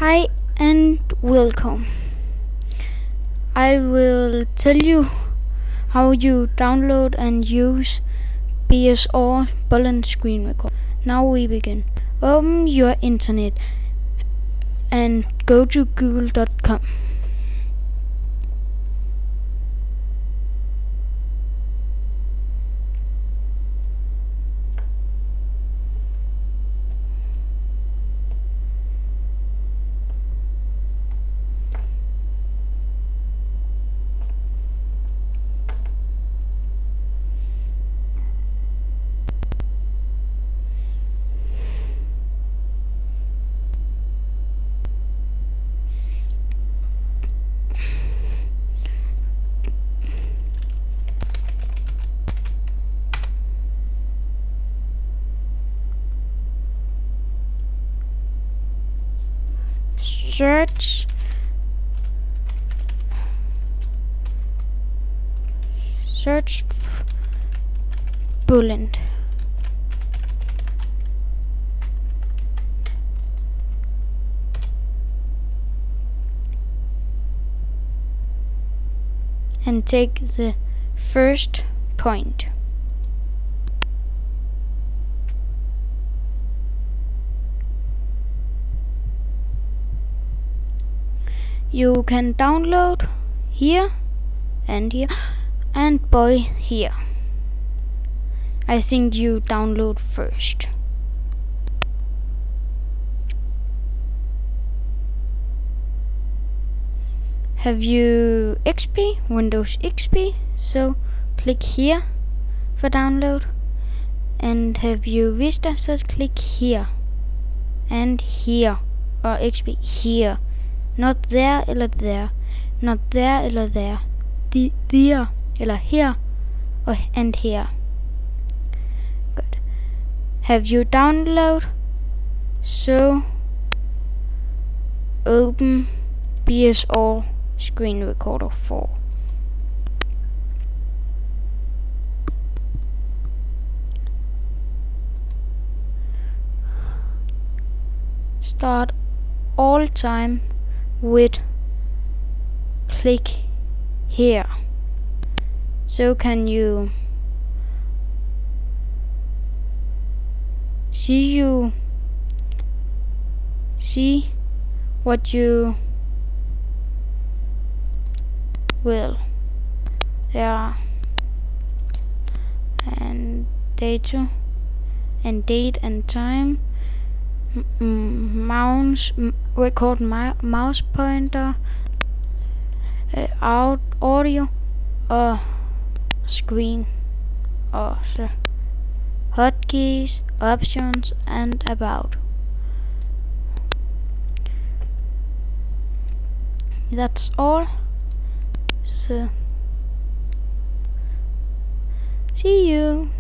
Hi and welcome. I will tell you how you download and use BSR Bullet Screen Recorder. Now we begin. Open your internet and go to google.com. Search Bullet. And take the first point. You can download here and here and buy here. I think you download first. Have you XP, Windows XP? So click here for download. And have you Vista? So click here and here, or XP here. Not there eller der, not there eller der, there eller her, and here. Good. Have you download? So open BSR Screen Recorder 4. Start all time with click here. So can you see what you will. There and data and date and time. Mouse record mouse pointer, audio, screen, hotkeys, options, and about. That's all. So see you.